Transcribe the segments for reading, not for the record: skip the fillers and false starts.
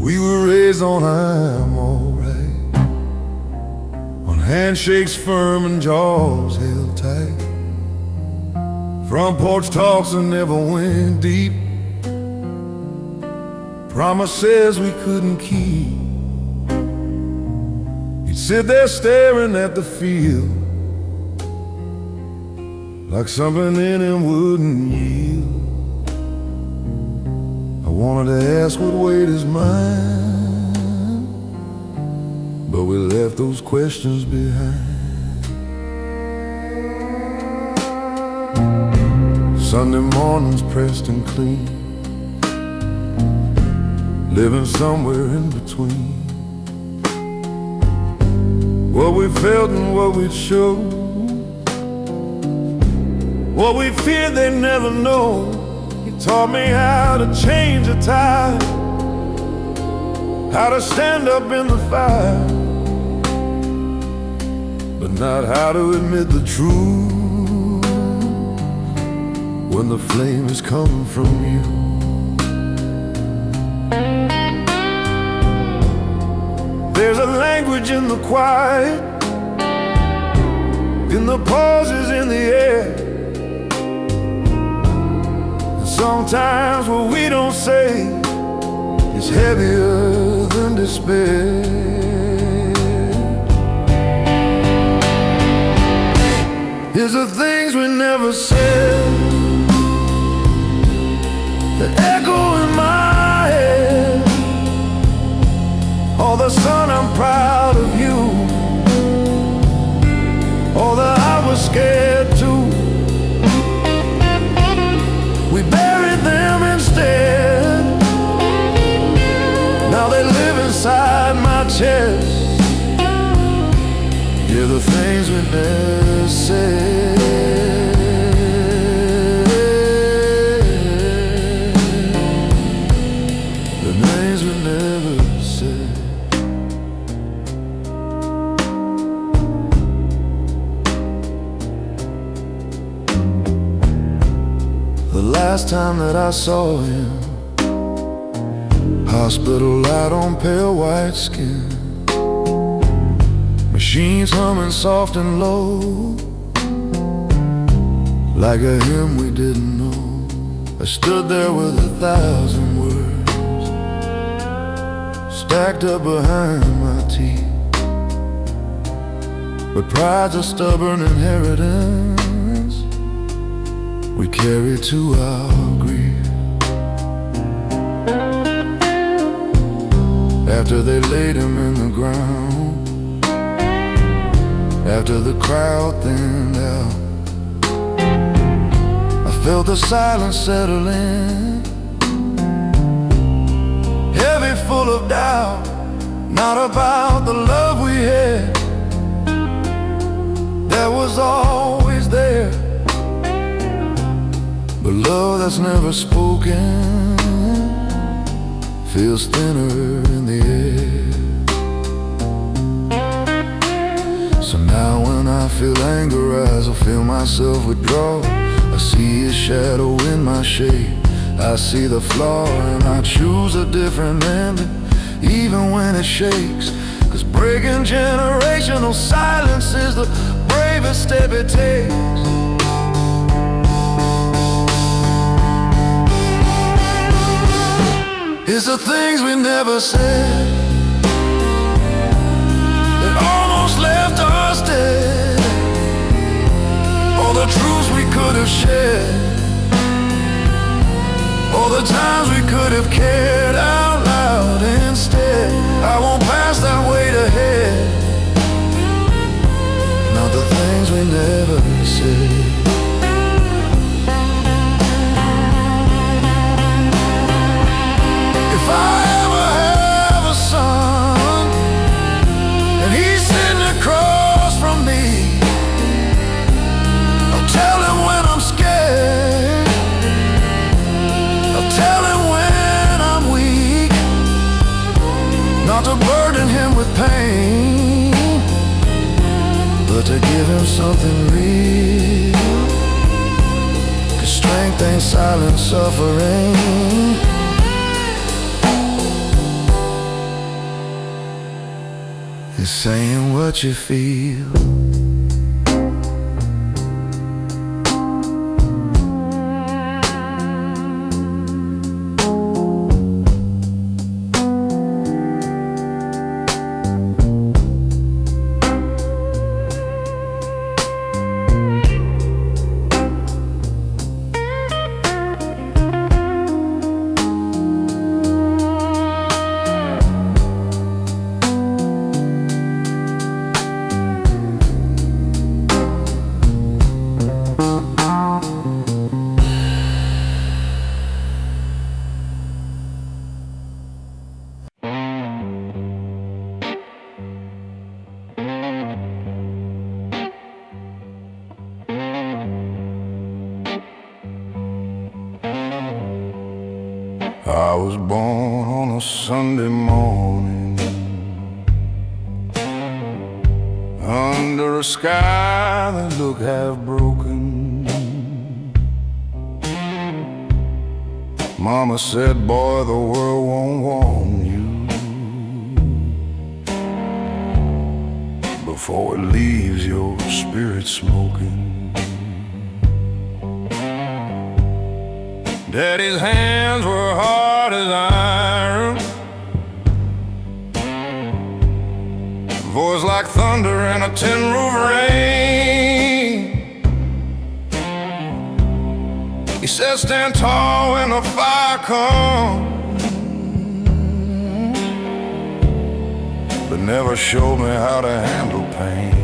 We were raised on I'm alright, on handshakes firm and jaws held tight. Front porch talks that never went deep, promises we couldn't keep. He'd sit there staring at the field, like something in him wouldn't yield. I wanted to ask what weighed his mind, but we left those questions behind. Sunday mornings pressed and clean, living somewhere in between what we felt and what we'd show, what we feared they'd never know. He taught me how to change a tide, how to stand up in the fire, but not how to admit the truth when the flame is coming from you. There's a language in the quiet, in the pauses in the air. Sometimes what we don't say is heavier than despair. Here's the things we never said that echo in my head. Oh, the son, I'm proud of you. Oh, that I was scared too. We buried them instead. Now they live inside my chest. Yeah, the things we never said, the names we never said. The last time that I saw him, hospital light on pale white skin, machines humming soft and low, like a hymn we didn't know. I stood there with 1,000 words stacked up behind my teeth, but pride's a stubborn inheritance we carry to our grief. After they laid him in the ground, after the crowd thinned out, I felt the silence settle in, heavy, full of doubt. Not about the love we had that was always there, but love that's never spoken feels thinner in the air. So now when I feel anger rise, I feel myself withdraw. I see his shadow in my shade, I see the flaw, and I choose a different ending, even when it shakes. Cause breaking generational silence is the bravest step it takes. It's the things we never said that almost left us dead. All the truths we could have shared, all the times we could have cared out loud instead. I won't pass that weight ahead, not the things we never said. If I ever have a son, but to give him something real. 'Cause strength ain't silent suffering. It's saying what you feel. I was born on a Sunday morning under a sky that looked half broken. Mama said, boy, the world won't warm you before it leaves your spirit smoking. Daddy's hands were hard as iron, voice like thunder in a tin roof rain. He said, stand tall when the fire comes, but never showed me how to handle pain.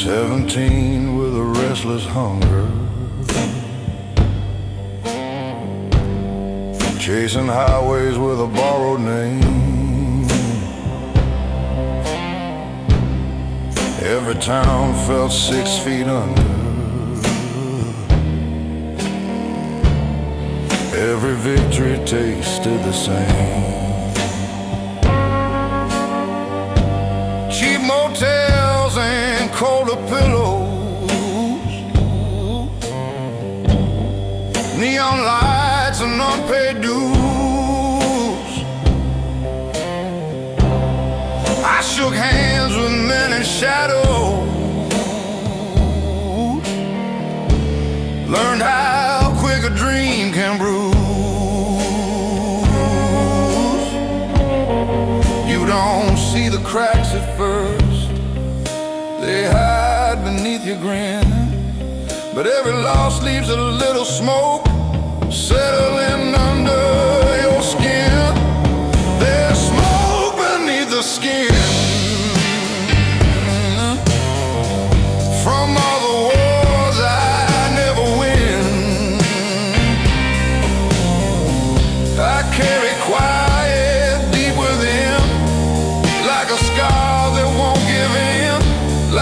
17 with a restless hunger, chasing highways with a borrowed name. Every town felt 6 feet under, every victory tasted the same. Cheap motels and colder pillows, neon lights and unpaid dues. I shook hands with men in shadows, learned how quick a dream can bruise. You don't see the cracks at first, they hide beneath your grin, but every loss leaves a little smoke settling under your skin. There's smoke beneath the skin from all the wars I never win. I carry quiet deep within, like a scar that won't give in.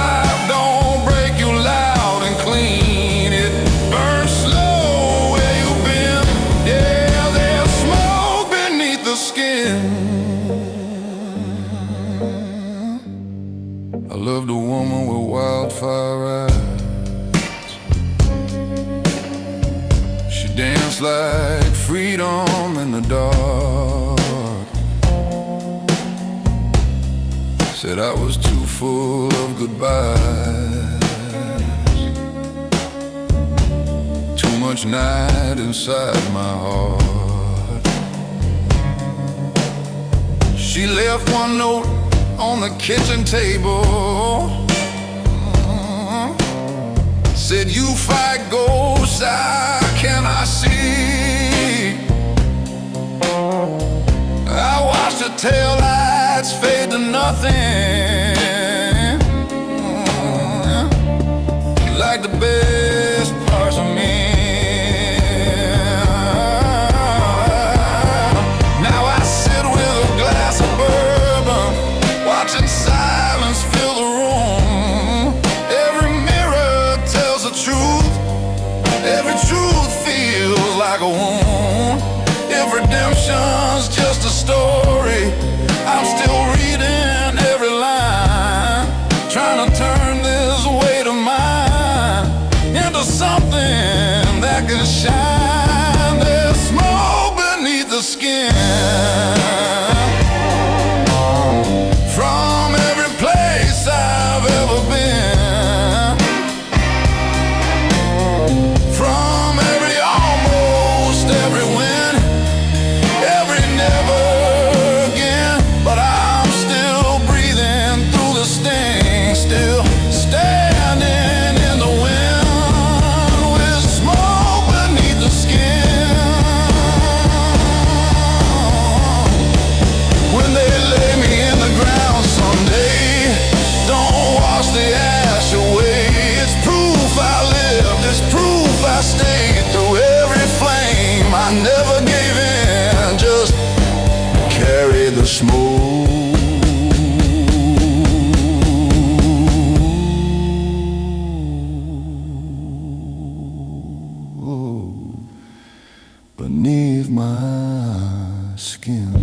Life don't break you loud and clean, it burns slow where you've been. Yeah, there's smoke beneath the skin. I loved a woman with wildfire eyes. She danced like freedom in the dark. Said I was too full of goodbyes, too much night inside my heart. She left one note on the kitchen table, said you fight ghosts, I cannot see. I watched her tail lights fade to nothing, like the best parts of me. Now I sit with a glass of bourbon, watching silence fill the room. Every mirror tells the truth, every truth feels like a wound. If redemption's just a story I'm still reading, beneath my skin.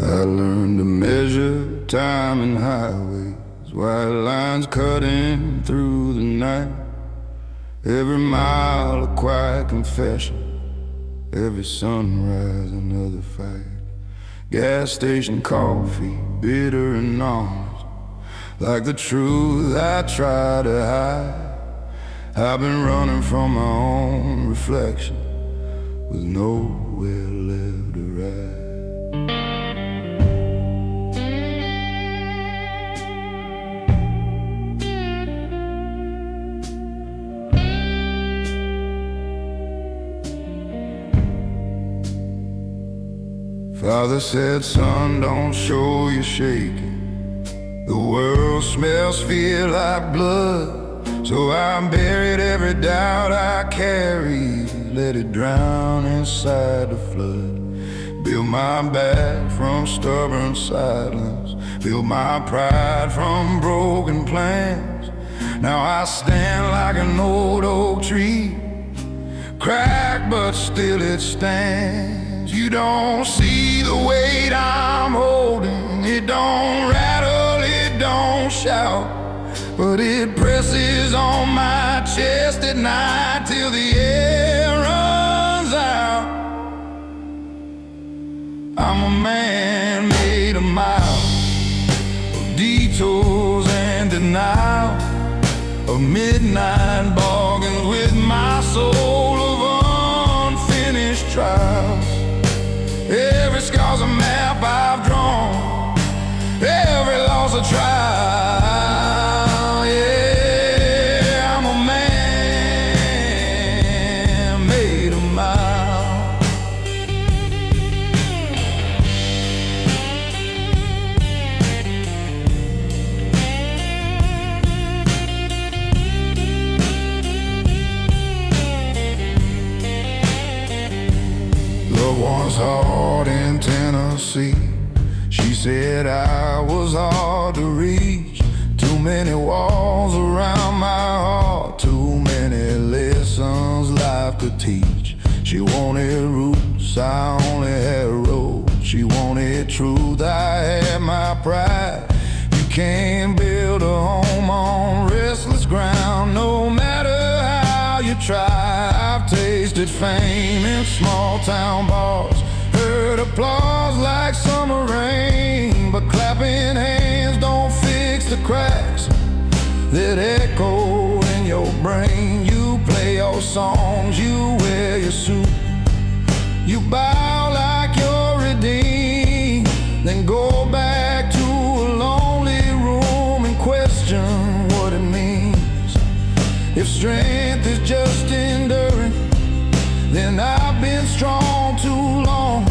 I learned to measure time in highways, white lines cutting through the night. Every mile a quiet confession, every sunrise another fight. Gas station coffee, bitter and honest, like the truth I try to hide. I've been running from my own reflection, with nowhere left to ride. Father said, son, don't show you're shaking. The world smells fear like blood. So I buried every doubt I carried, let it drown inside the flood. Built my back from stubborn silence, built my pride from broken plans. Now I stand like an old oak tree, cracked but still it stands. You don't see the weight I'm holding. It don't rattle, it don't shout, but it presses on my chest at night till the air runs out. I'm a man made of miles, of detours and denial, of midnight bargains with my soul, of unfinished trials. Every scar's a map I've drawn, every loss a trial. Yeah, I'm a man made of miles. Love was hard in Tennessee. She said I was hard to reach. Too many walls around my heart, too many lessons life could teach. She wanted roots, I only had roads. She wanted truth, I had my pride. You can't build a home on restless ground, no matter how you try. I've tasted fame in small town bars, heard applause like summer rain, but clapping hands don't fix the cracks that echo in your brain. You play your songs, you wear your suit, you bow like you're redeemed, then go back to a lonely room and question what it means. If strength is just enduring, then I've been strong too long.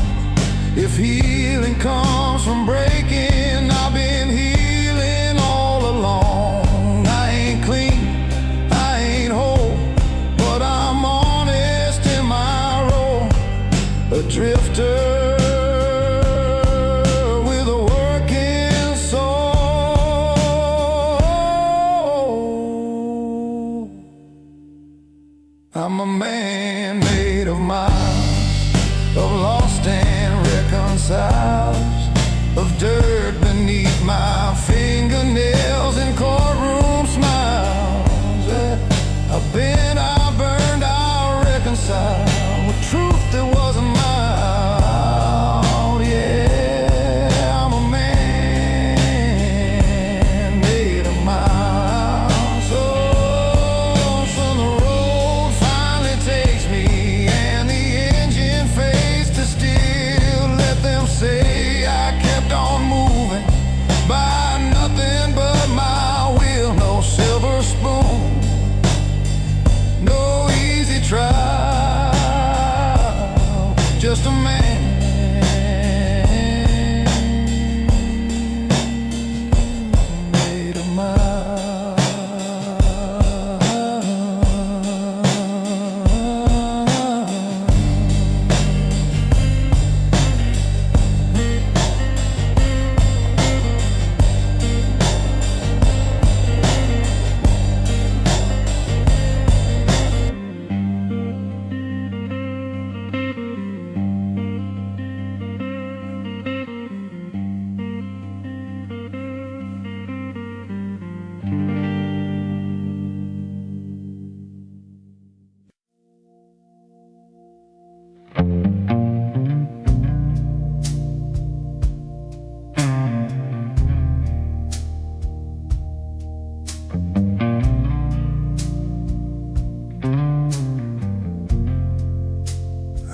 If healing comes from breaking, I've been healing all along. I ain't clean, I ain't whole, but I'm on it. a drifter with a working soul. I'm a man made of miles, of lost and reconciles, of dirt beneath my fingernails and courtroom smiles. I've been, I burned, I reconciled with truth that wasn't mine. Yeah, I'm a man made of miles. So the road finally takes me, and the engine fades to still. Let them say I kept on moving by nothing but my will. No silver spoon, no easy trial, just a man made of miles.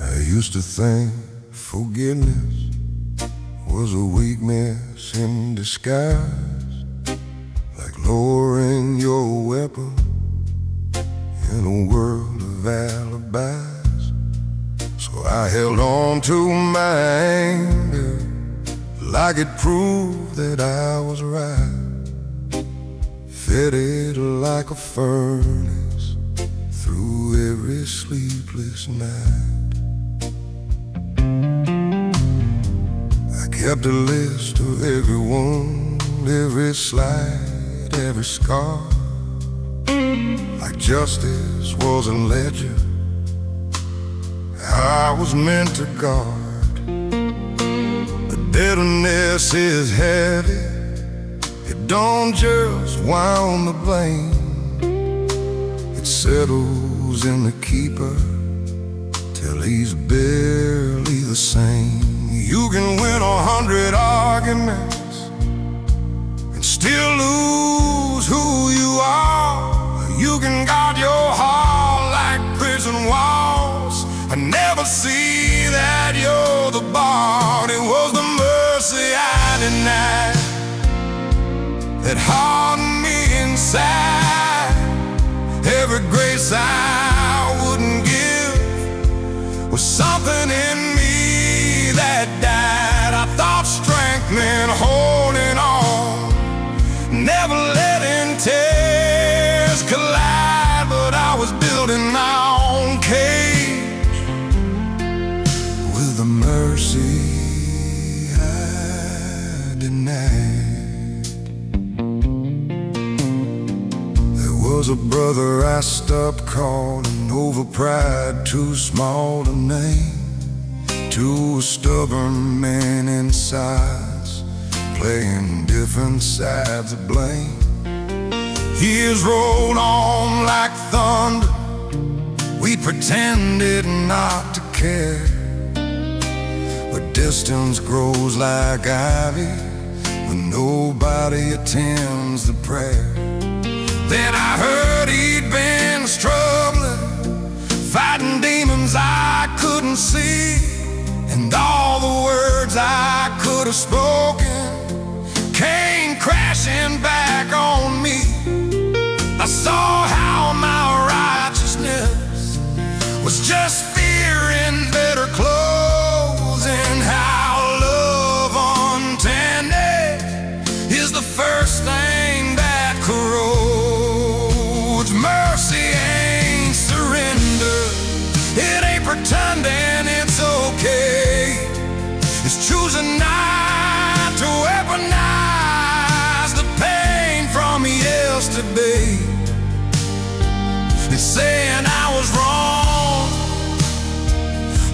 I used to think forgiveness was a weakness in disguise, like lowering your weapon in a world of alibis. So I held on to my anger like it proved that I was right, fed it like a furnace through every sleepless night. I kept a list of every wound, every slight, every scar, like justice was a ledger I was meant to guard. The bitterness is heavy, it don't just wound the blame, it settles in the keeper till he's barely the same. You can win 100 arguments and still lose who you are. You can guard your heart like prison walls and never see that you're the bar. It was the mercy I denied that hardened me inside. Every grace I wouldn't give was something in me that died. I thought strength meant holding on, never letting tears collide, but I was building my own cage with the mercy I denied. There was a brother I stopped calling over pride, too small to name, to a stubborn man in size, playing different sides of blame. Years rolled on like thunder, we pretended not to care, but distance grows like ivy when nobody attends the prayer. Then I heard he'd been struggling, fighting demons I couldn't see, and all the words I could have spoken came crashing back on me. I saw how my righteousness was just fear in better clothes, and how love untended is the first thing that corrodes. Mercy ain't surrender, it ain't pretending it's okay. saying I was wrong,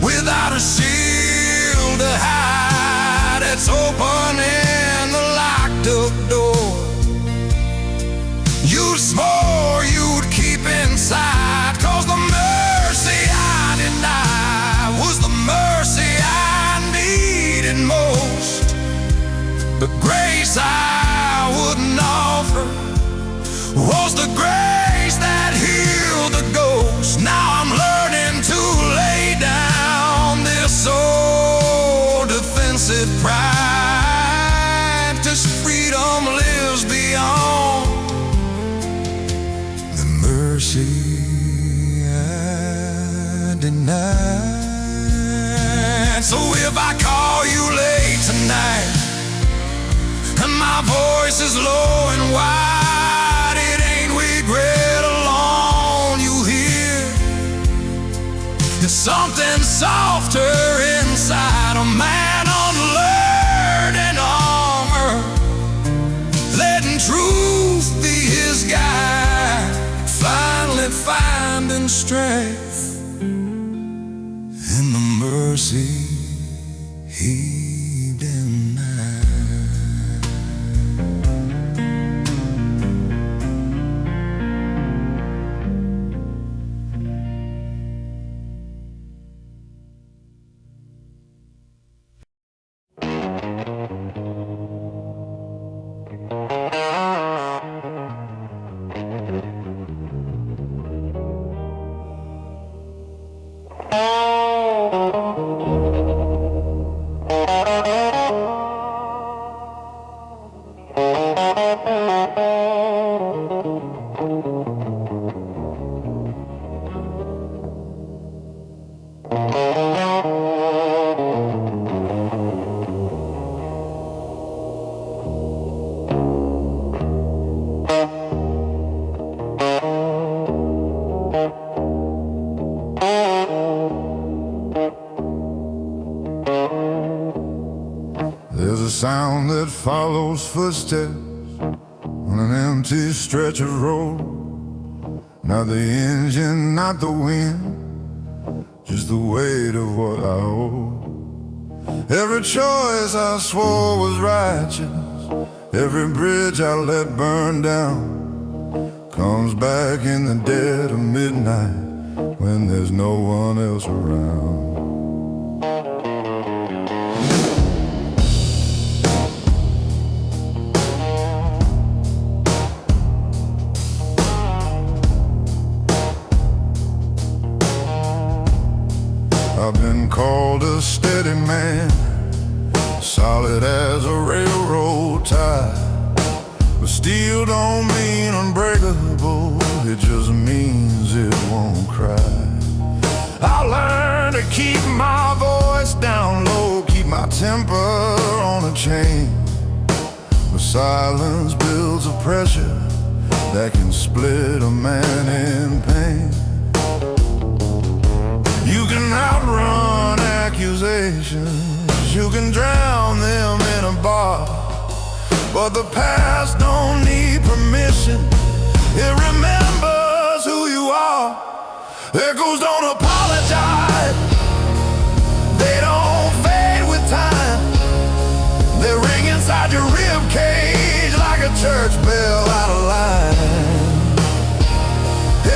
without a shield to hide. It's opening the locked up door you swore you'd keep inside. 'Cause the mercy I denied was the mercy I needed most. The grace I wouldn't offer was the grace that healed the ghost. Now I'm learning to lay down this old defensive pride, 'cause freedom lives beyond the mercy I denied. So if I call you late tonight and my voice is low and wide, it ain't regret alone you hear. There's something softer inside, a man unlearned in armor, letting truth be his guide, finally finding strength in the mercy he denied. There's a sound that follows footsteps on an empty stretch of road. Not the engine, not the wind, just the weight of what I owe. Every choice I swore was righteous, every bridge I let burn down, comes back in the dead of midnight when there's no one else around. I've been called a steady man, solid as a railroad tie, but steel don't mean unbreakable, it just means it won't cry. I'll learn to keep my voice down low, keep my temper on a chain, but silence builds a pressure that can split a man in pain. You can outrun accusations, you can drown them in a bar, but the past don't need permission, it remembers who you are. Echoes don't apologize, they don't fade with time, they ring inside your rib cage like a church bell out of line.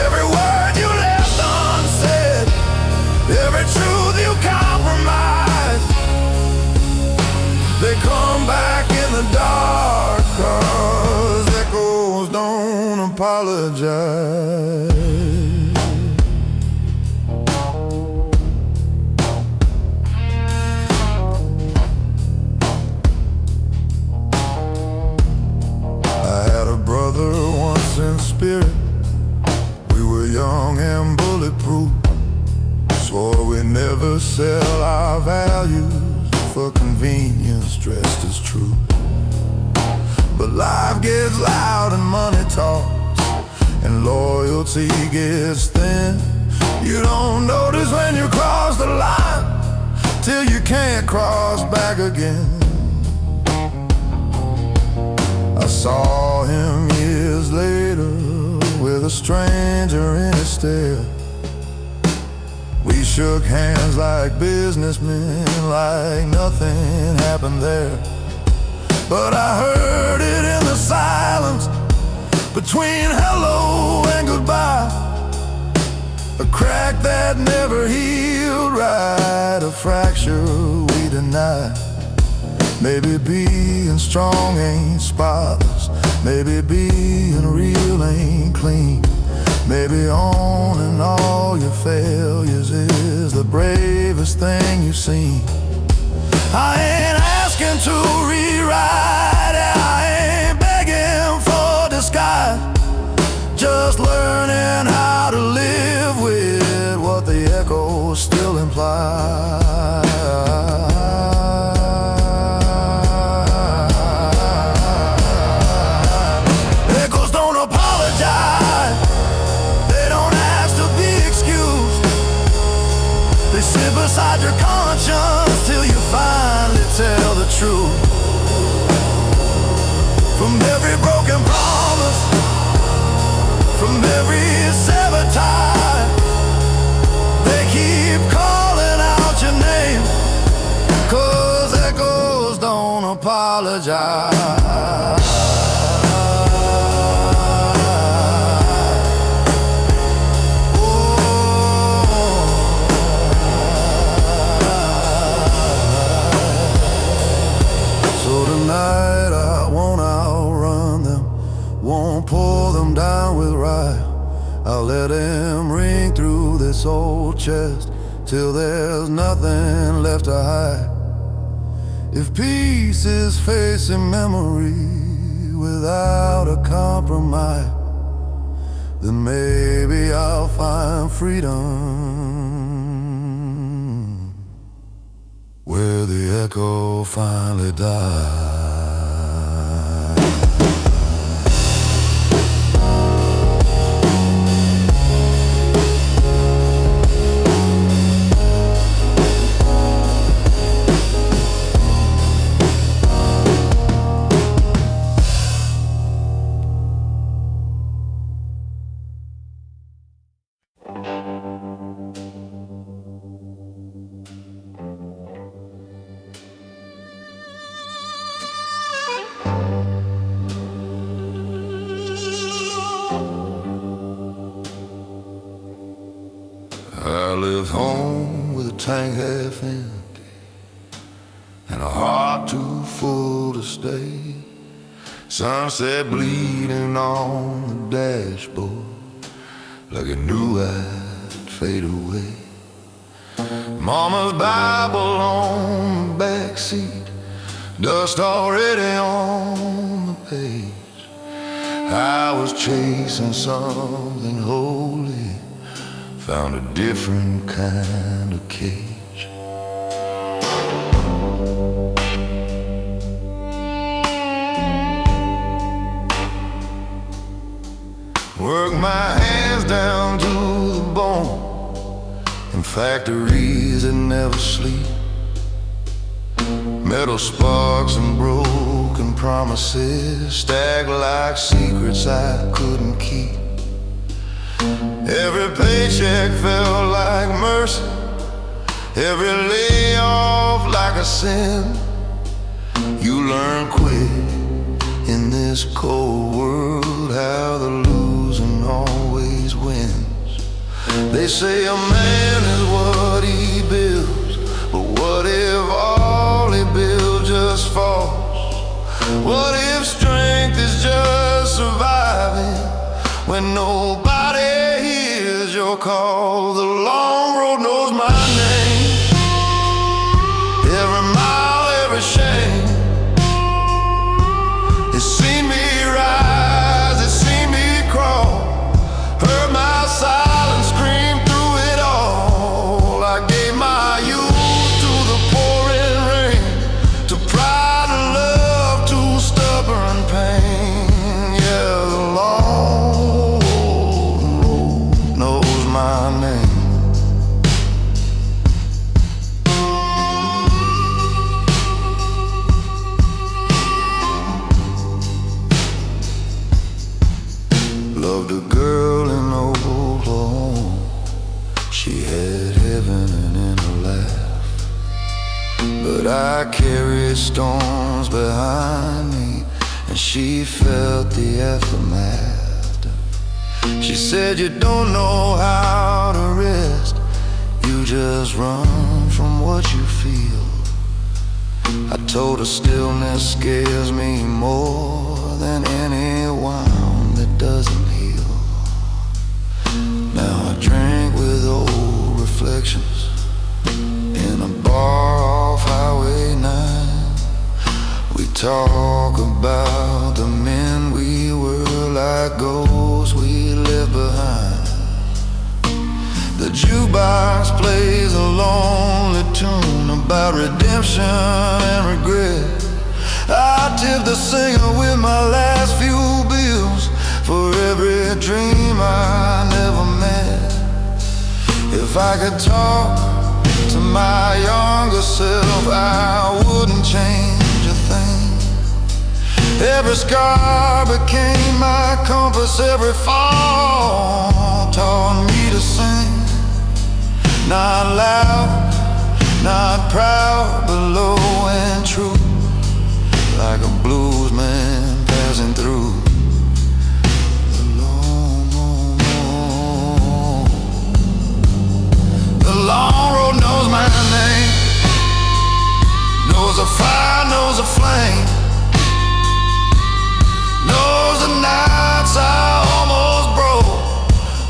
Every word you left unsaid, every truth you compromise, they come back in the dark, 'cause echoes don't apologize. I had a brother once in spirit, we were young and bulletproof, swore we'd never sell our values for convenience dressed as truth. But life gets loud and money talks, and loyalty gets thin. You don't notice when you cross the line till you can't cross back again. I saw him years later with a a stranger in his stare. We shook hands like businessmen, like nothing happened there. But I heard it in the silence between hello and goodbye, a crack that never healed right, a fracture we deny. Maybe being strong ain't spotless, maybe being real ain't clean, maybe owning all your failures is the bravest thing you've seen. I ain't asking to rewrite it, I ain't begging for disguise, just learning how to live with what the echoes still imply. Echoes don't apologize, they don't ask to be excused. They sit beside your conscience till you finally tell the truth. From every broken promise, from every severed tie, they keep calling out your name, 'cause echoes don't apologize. So tonight I won't outrun them, won't pour them down with rye. I'll let him ring through this old chest till there's nothing left to hide. If peace is facing memory without a compromise, then maybe I'll find freedom where the echo finally dies. I left home with a tank half empty and a heart too full to stay. Sunset bleeding on the dashboard like it knew I'd fade away. Mama's Bible on the backseat, dust already on the page. I was chasing something holy, found a different kind of cage. Work my hands down to the bone in factories that never sleep. Metal sparks and broken promises stacked like secrets I couldn't keep. Every paycheck felt like mercy, every layoff like a sin. You learn quick in this cold world how the losing always wins. They say a man is what he builds, but what if all he builds just falls? What if strength is just surviving when nobody hears your call? The long road knows my name, every mile, every shame. It's seen me rise, it's seen me crawl, heard my silent scream through it all. I gave my youth to the pouring rain, to pride and love, to stubborn pain. Yeah, the long road knows my name. I carried storms behind me, and she felt the aftermath. She said, you don't know how to rest, you just run from what you feel. I told her stillness scares me more than any wound that doesn't heal. Now I drink with old reflections in a bar off Highway 9. We talk about the men we were, like ghosts we left behind. The jukebox plays a lonely tune about redemption and regret. I tip the singer with my last few bills for every dream I never met. If I could talk to my younger self, I wouldn't change a thing. Every scar became my compass, every fall taught me to sing. Not loud, not proud, but low and true, like a blues man passing through the long road knows my name, knows the fire, knows the flame, knows the nights I almost broke,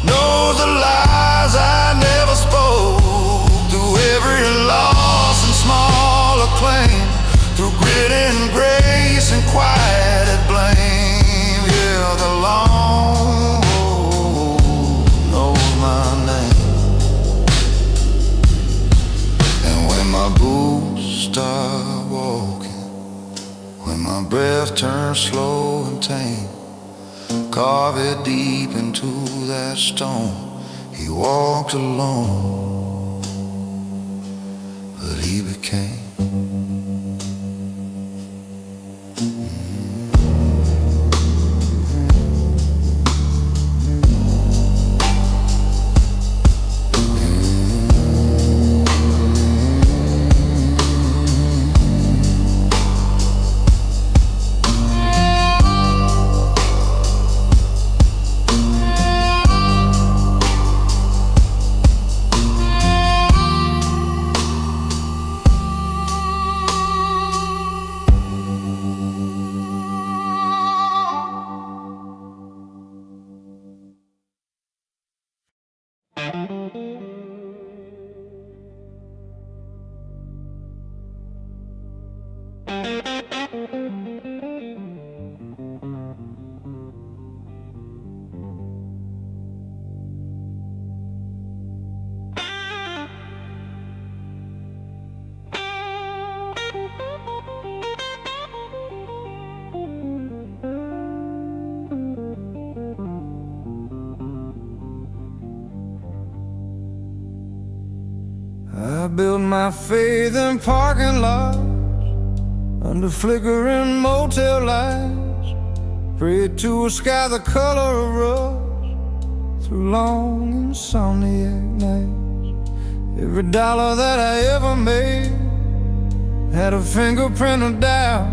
knows the lies I never spoke. Through every loss and small acclaim, through grit and grace and quieted blame, yeah, the long road knows my name. And when my boots start walking, when my breath turns slow and tame, carve it deep into that stone. He walked alone, but he became. I built my faith in parking lots, under flickering motel lights, prayed to a sky the color of rust, through long insomniac nights. Every dollar that I ever made had a fingerprint of doubt.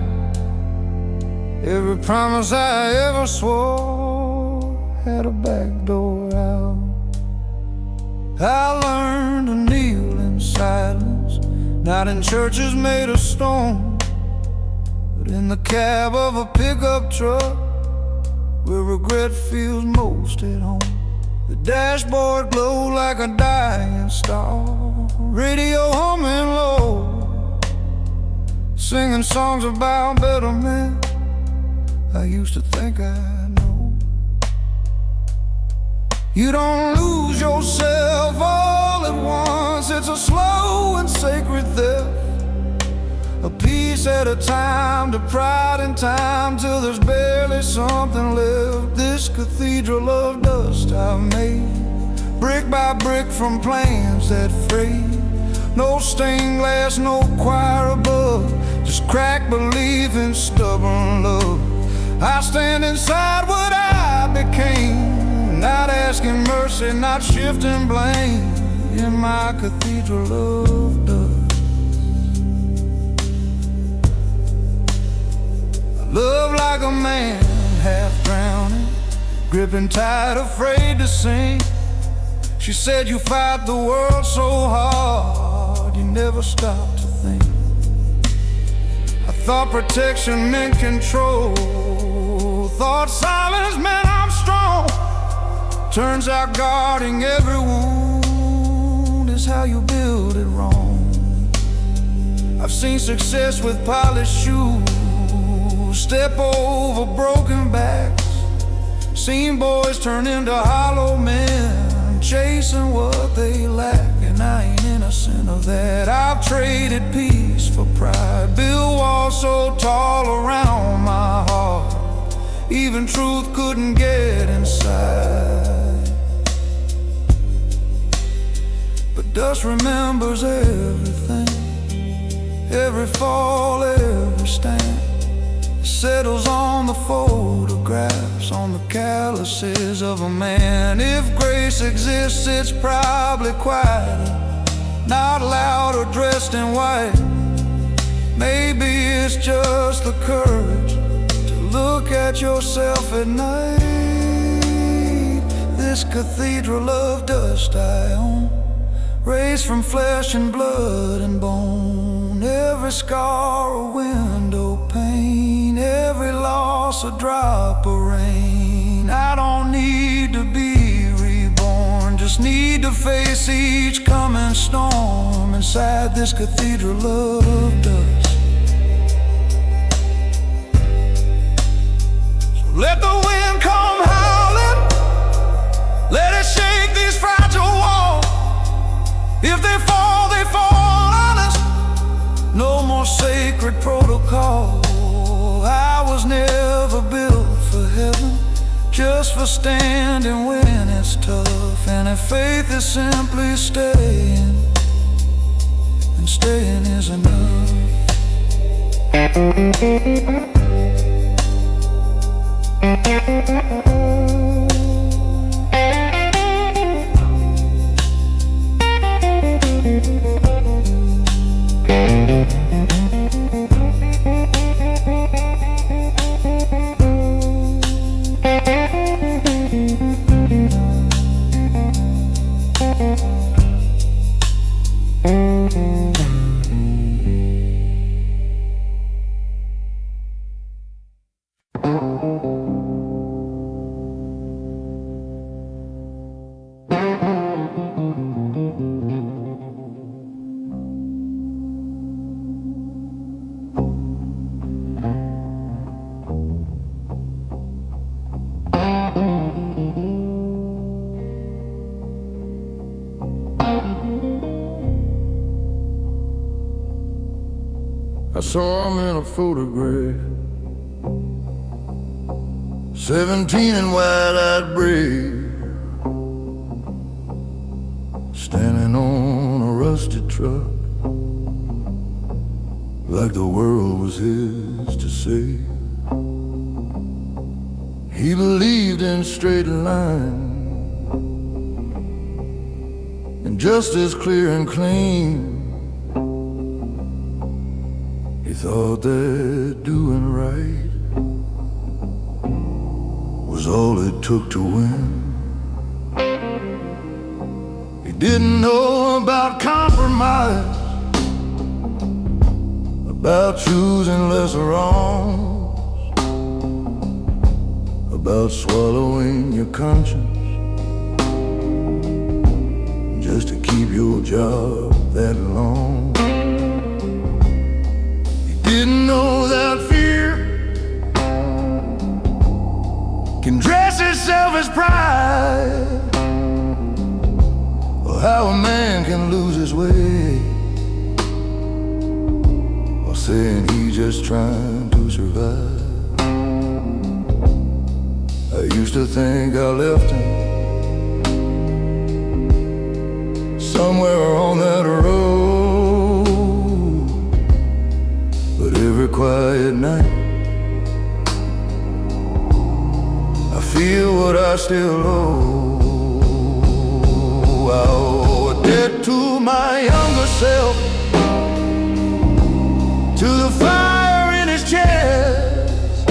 Every promise I ever swore had a back door out. I learned to kneel in silence, not in churches made of stone, but in the cab of a pickup truck, where regret feels most at home. The dashboard glowed like a dying star, radio humming low, singing songs about better men I used to think I know. You don't lose yourself all at once, it's a slow and sacred theft, a piece at a time, to pride in time, till there's barely something left. This cathedral of dust I've made, brick by brick from plans that frayed. No stained glass, no choir above, just cracked belief in stubborn love. I stand inside what I became, not asking mercy, not shifting blame, in my cathedral of dust. like a man half drowning, gripping tight, afraid to sink. She said you fight the world so hard, you never stop to think. I thought protection meant control, thought silence meant I'm strong. Turns out guarding every wound is how you build it wrong. I've seen success with polished shoes step over broken backs, seen boys turn into hollow men, chasing what they lack. And I ain't innocent of that. I've traded peace for pride, built walls so tall around my heart, even truth couldn't get inside. But dust remembers everything, every fall, every stand. Settles on the photographs, on the calluses of a man. If grace exists, it's probably quieter, not loud or dressed in white. Maybe it's just the courage to look at yourself at night. This cathedral of dust I own, raised from flesh and blood and bone. Every scar a window pane, every loss a drop of rain. I don't need to be reborn, just need to face each coming storm inside this cathedral of dust. So let the wind come howling, let it shake these fragile walls. If they fall, they fall honest. No more sacred protocol. I was never built for heaven, just for standing when it's tough. And if faith is simply staying, then staying is enough. I saw him in a photograph, 17 and wide-eyed brave, standing on a rusty truck, like the world was his to save. He believed in straight lines and justice clear and clean. He thought that doing right was all it took to win. He didn't know about compromise, about choosing lesser wrongs, about swallowing your conscience just to keep your job that long. Didn't know that fear can dress itself as pride, or how a man can lose his way while saying he's just trying to survive. I used to think I left him somewhere on that road, every quiet night I feel what I still owe. I owe a debt to my younger self, to the fire in his chest,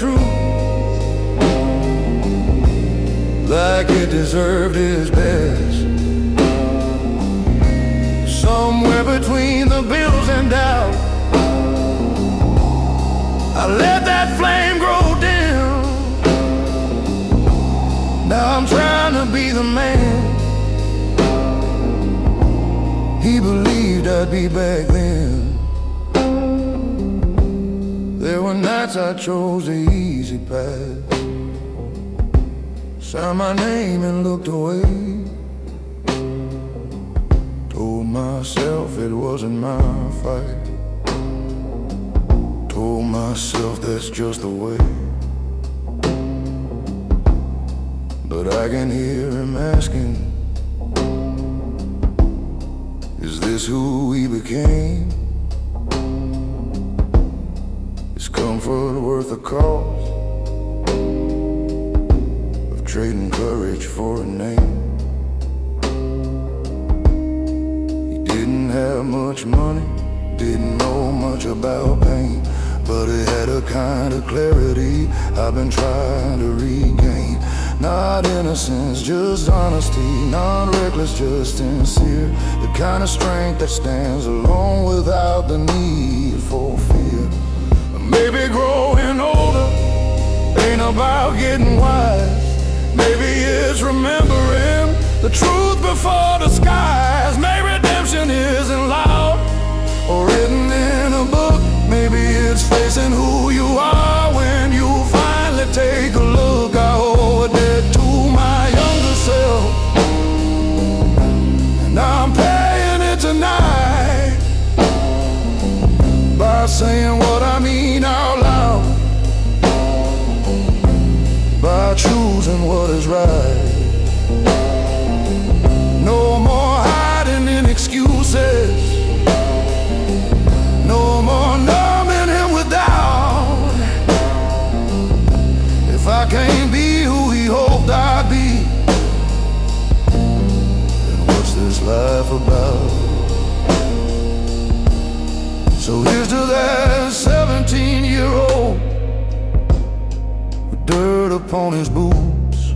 truth, like it deserved his best. Somewhere between the bills and doubt, I let that flame grow dim. Now I'm trying to be the man he believed I'd be back then. There were nights I chose the easy path, signed my name and looked away. Told myself it wasn't my fight, told myself that's just the way. But I can hear him asking, is this who we became? Is comfort worth the cost of trading courage for a name? He didn't have much money, didn't know much about pain, but he had a kind of clarity I've been trying to regain. Not innocence, just honesty, not reckless, just sincere. The kind of strength that stands alone without the need for fear. Maybe growing older ain't about getting wise. Maybe it's remembering the truth before the skies. Maybe redemption isn't loud or written in a book. Maybe it's facing who you are when you finally take a look. I owe a debt to my younger self, and I'm paying it tonight by saying what I mean out loud, by choosing what is right. No more hiding in excuses, no more numbing him with doubt. If I can't be who he hoped I'd be, then what's this life about? So here's to that 17-year-old with dirt upon his boots.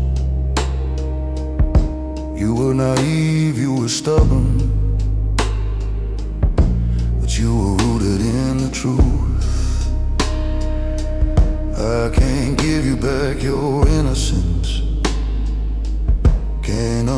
You were naive, you were stubborn, but you were rooted in the truth. I can't give you back your innocence, can't